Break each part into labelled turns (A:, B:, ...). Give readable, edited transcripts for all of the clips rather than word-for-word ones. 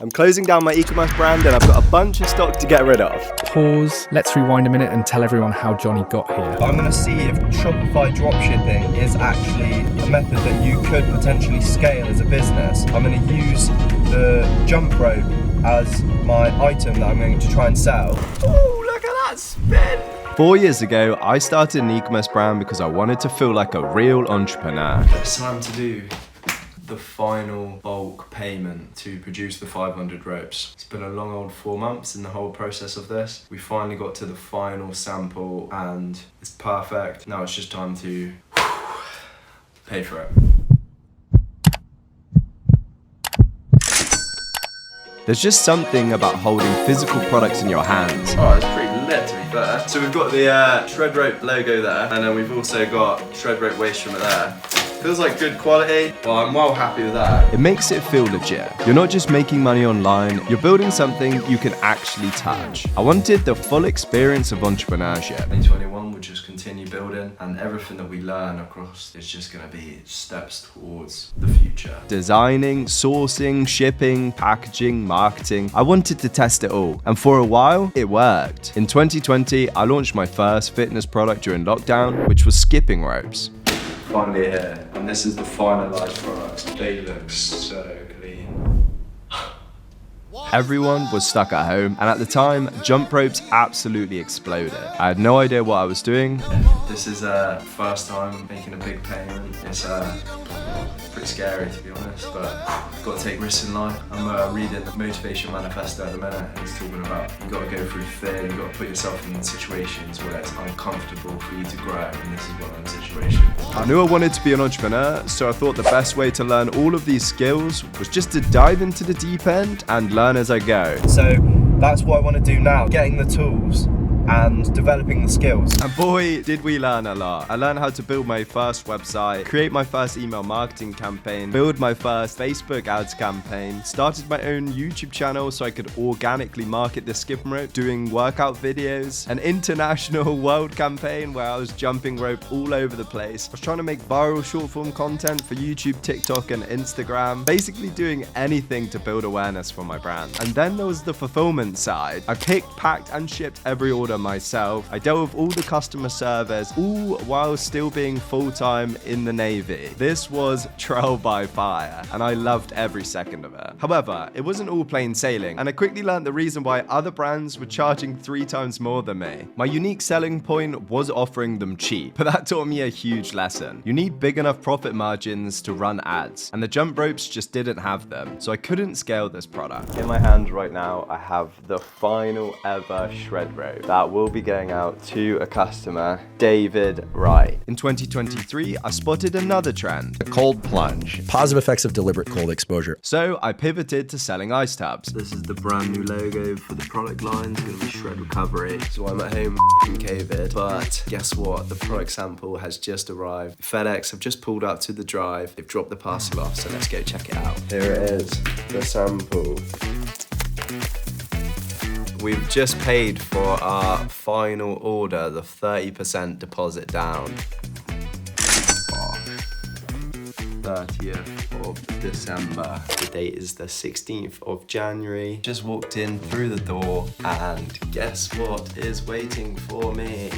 A: I'm closing down my e-commerce brand and I've got a bunch of stock to get rid of.
B: Pause. Let's rewind a minute and tell everyone how Jonny got here.
C: I'm going to see if Shopify dropshipping is actually a method that you could potentially scale as a business. I'm going to use the jump rope as my item that I'm going to try and sell.
A: Oh, look at that spin! 4 years ago, I started an e-commerce brand because I wanted to feel like a real entrepreneur.
D: It's time to do the final bulk payment to produce the 500 ropes. It's been a long old 4 months in the whole process of this. We finally got to the final sample and it's perfect. Now it's just time to pay for it.
A: There's just something about holding physical products in your hands.
D: Oh, it's pretty lit to be fair. So we've got the Shred Rope logo there, and then we've also got Shred Rope waste trimmer there. Feels like good quality. Well, I'm well happy with that.
A: It makes it feel legit. You're not just making money online, you're building something you can actually touch. I wanted the full experience of entrepreneurship.
D: 2021 will just continue building, and everything that we learn across is just gonna be steps towards the future.
A: Designing, sourcing, shipping, packaging, marketing. I wanted to test it all, and for a while, it worked. In 2020, I launched my first fitness product during lockdown, which was skipping ropes.
D: Finally here, and this is the finalized product. They look so clean.
A: Everyone was stuck at home, and at the time, jump ropes absolutely exploded. I had no idea what I was doing.
D: This is first time making a big payment. It's pretty scary to be honest, but got to take risks in life. I'm reading the Motivation Manifesto at the minute, and it's talking about you got to go through fear, you got to put yourself in situations where it's uncomfortable for you to grow, and this is one of those situations.
A: I knew I wanted to be an entrepreneur, so I thought the best way to learn all of these skills was just to dive into the deep end and learn as I go.
C: So that's what I want to do now, getting the tools and developing the skills.
A: And boy, did we learn a lot. I learned how to build my first website, create my first email marketing campaign, build my first Facebook ads campaign, started my own YouTube channel so I could organically market the skip rope, doing workout videos, an international world campaign where I was jumping rope all over the place. I was trying to make viral short form content for YouTube, TikTok, and Instagram, basically doing anything to build awareness for my brand. And then there was the fulfillment side. I picked, packed, and shipped every order myself. I dealt with all the customer service, all while still being full-time in the Navy. This was trial by fire, and I loved every second of it. However, it wasn't all plain sailing, and I quickly learned the reason why other brands were charging 3 times more than me. My unique selling point was offering them cheap, but that taught me a huge lesson. You need big enough profit margins to run ads, and the jump ropes just didn't have them, so I couldn't scale this product. In my hand right now, I have the final ever shred rope that will be going out to a customer, David Wright. In 2023, I spotted another trend, the cold plunge.
E: Positive effects of deliberate cold exposure.
A: So I pivoted to selling ice tubs.
D: This is the brand new logo for the product line. It's going to be Shred Recovery. So I'm at home in COVID, but guess what? The product sample has just arrived. FedEx have just pulled up to the drive. They've dropped the parcel off, so let's go check it out. Here it is, the sample. We've just paid for our final order, the 30% deposit down. 30th of December. The date is the 16th of January. Just walked in through the door and guess what is waiting for me?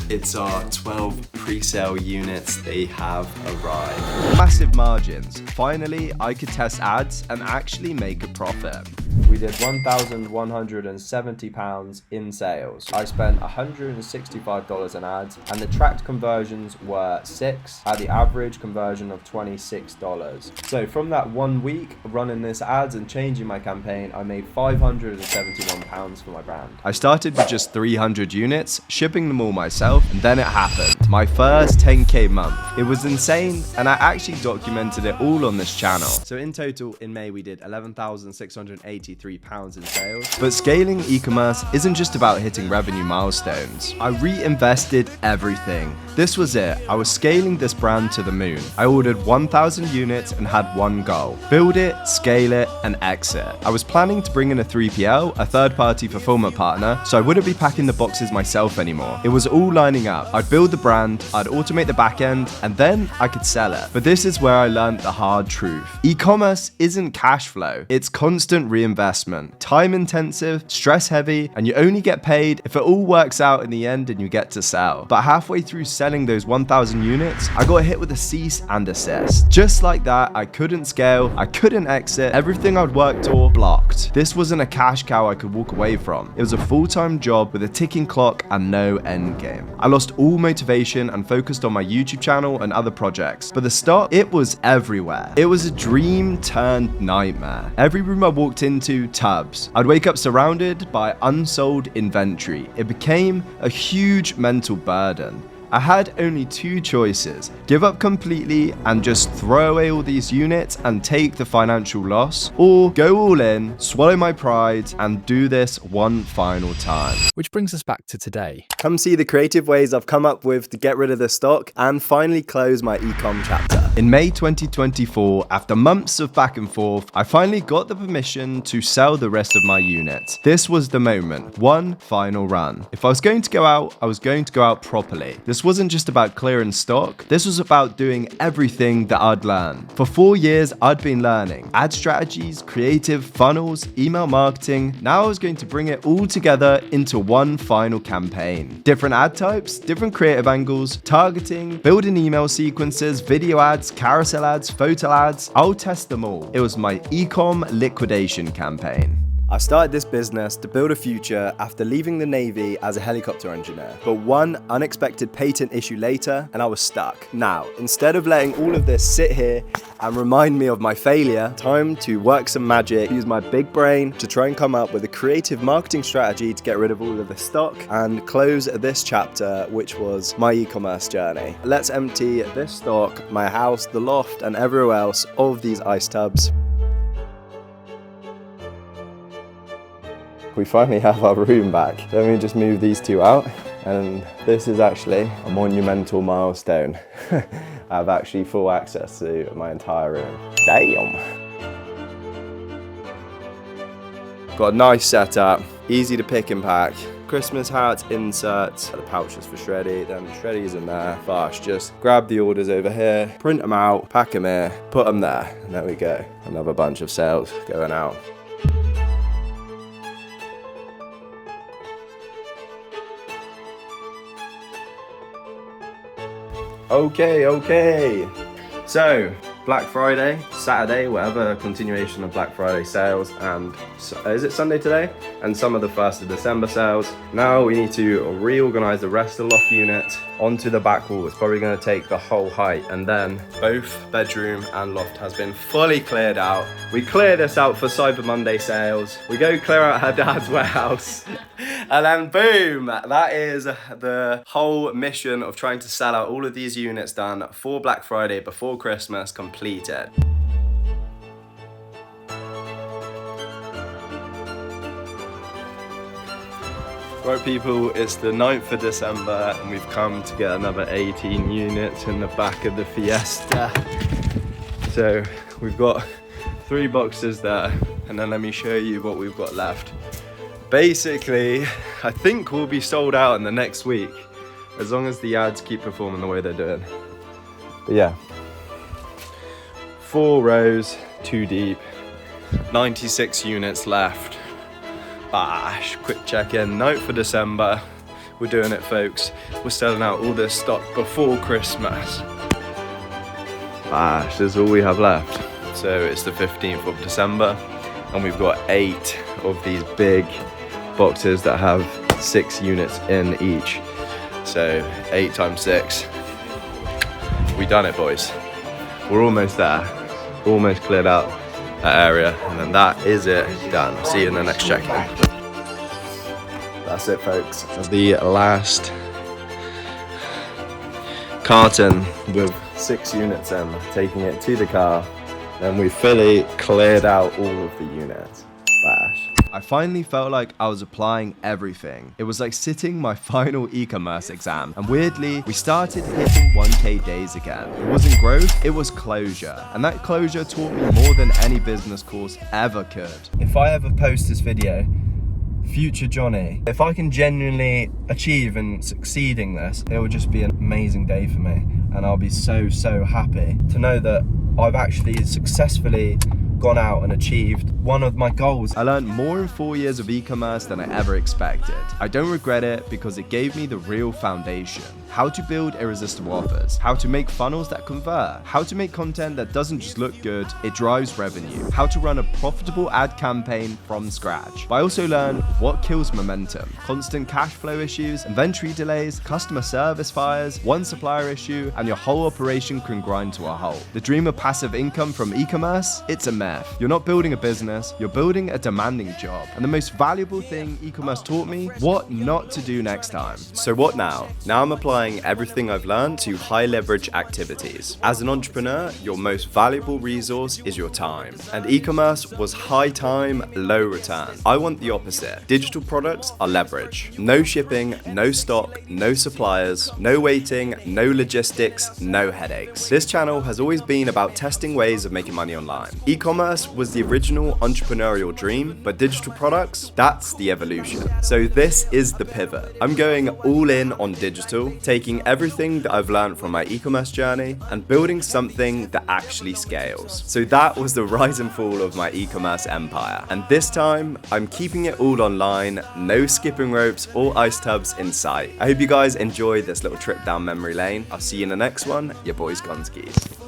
D: It's our 12 pre-sale units. They have arrived.
A: Massive margins. Finally, I could test ads and actually make a profit. We did £1,170 in sales. I spent $165 on ads, and the tracked conversions were 6 at the average conversion of $26. So from that 1 week running this ads and changing my campaign, I made £571 for my brand. I started with just 300 units, shipping them all myself, and then it happened. My first 10K month. It was insane, and I actually documented it all on this channel. So in total, in May, we did £11,683 in sales. But scaling e-commerce isn't just about hitting revenue milestones. I reinvested everything. This was it. I was scaling this brand to the moon. I ordered 1,000 units and had one goal: build it, scale it, and exit. I was planning to bring in a 3PL, a third-party fulfillment partner, so I wouldn't be packing the boxes myself anymore. It was all lining up. I'd build the brand grand, I'd automate the back end, and then I could sell it. But this is where I learned the hard truth. E-commerce isn't cash flow, it's constant reinvestment, time intensive, stress heavy, and you only get paid if it all works out in the end and you get to sell. But halfway through selling those 1,000 units, I got hit with a cease and desist. Just like that, I couldn't scale, I couldn't exit, everything I'd worked for blocked. This wasn't a cash cow I could walk away from. It was a full-time job with a ticking clock and no end game. I lost all motivation and focused on my YouTube channel and other projects. But the stock, it was everywhere. It was a dream turned nightmare. Every room I walked into, tubs. I'd wake up surrounded by unsold inventory. It became a huge mental burden. I had only two choices: give up completely and just throw away all these units and take the financial loss, or go all in, swallow my pride, and do this one final time.
B: Which brings us back to today.
A: Come see the creative ways I've come up with to get rid of the stock and finally close my ecom chapter. In May 2024, after months of back and forth, I finally got the permission to sell the rest of my units. This was the moment, one final run. If I was going to go out, I was going to go out properly. This wasn't just about clearing stock, this was about doing everything that I'd learned. For 4 years, I'd been learning ad strategies, creative, funnels, email marketing. Now I was going to bring it all together into one final campaign. Different ad types, different creative angles, targeting, building email sequences, video ads, carousel ads, photo ads. I'll test them all. It was my ecom liquidation campaign. I started this business to build a future after leaving the Navy as a helicopter engineer. But one unexpected patent issue later, and I was stuck. Now, instead of letting all of this sit here and remind me of my failure, time to work some magic, use my big brain to try and come up with a creative marketing strategy to get rid of all of the stock and close this chapter, which was my e-commerce journey. Let's empty this stock, my house, the loft, and everywhere else of these ice tubs. We finally have our room back. Then we just move these two out, and this is actually a monumental milestone. I have actually full access to my entire room. Damn! Got a nice setup, easy to pick and pack. Christmas hats, inserts, the pouches for Shreddy, then Shreddy's in there. Fast, just grab the orders over here, print them out, pack them here, put them there, and there we go. Another bunch of sales going out. Okay. So, Black Friday, Saturday, whatever, continuation of Black Friday sales, and is it Sunday today? And some of the 1st of December sales. Now we need to reorganize the rest of the loft unit onto the back wall. It's probably going to take the whole height, and then both bedroom and loft has been fully cleared out. We clear this out for Cyber Monday sales. We go clear out her dad's warehouse. And then boom, that is the whole mission of trying to sell out all of these units done for Black Friday before Christmas completed. Right people, it's the 9th of December and we've come to get another 18 units in the back of the Fiesta. So we've got 3 boxes there, and then let me show you what we've got left. Basically, I think we'll be sold out in the next week, as long as the ads keep performing the way they're doing. But yeah, 4 rows, 2 deep, 96 units left. Bash, quick check-in, 9th of December. We're doing it, folks. We're selling out all this stock before Christmas. Bash, that's all we have left. So it's the 15th of December, and we've got 8 of these big boxes that have 6 units in each. So 8 times 6. We done it, boys. We're almost there. Almost cleared out that area, and then that is it, done. See you in the next check-in. That's it, folks. The last carton with 6 units in, taking it to the car, and we fully cleared out all of the units. Bash. I finally felt like I was applying everything. It was like sitting my final e-commerce exam, and weirdly, we started hitting 1K days again. It wasn't growth, it was closure, and that closure taught me more than any business course ever could. If I ever post this video, future Jonny, if I can genuinely achieve and succeed in this, it will just be a
C: amazing day for me, and I'll be so happy to know that I've actually successfully gone out and achieved one of my goals.
A: I learned more in 4 years of e-commerce than I ever expected. I don't regret it because it gave me the real foundation. How to build irresistible offers, how to make funnels that convert, how to make content that doesn't just look good, it drives revenue, how to run a profitable ad campaign from scratch. But I also learned what kills momentum, constant cash flow issues, inventory delays, customer service fires, one supplier issue, and your whole operation can grind to a halt. The dream of passive income from e-commerce? It's a myth. You're not building a business, you're building a demanding job. And the most valuable thing e-commerce taught me, what not to do next time.
F: So what now? Now I'm applying everything I've learned to high leverage activities. As an entrepreneur, your most valuable resource is your time. And e-commerce was high time, low return. I want the opposite. Digital products are leverage. No shipping, no stock, no suppliers, no waiting, no logistics, no headaches. This channel has always been about testing ways of making money online. E-commerce was the original entrepreneurial dream, but digital products, that's the evolution. So this is the pivot. I'm going all in on digital, taking everything that I've learned from my e-commerce journey and building something that actually scales. So that was the rise and fall of my e-commerce empire. And this time, I'm keeping it all online, no skipping ropes or ice tubs in sight. I hope you guys enjoyed this little trip down memory lane. I'll see you in the next one. Your boy's gone skis.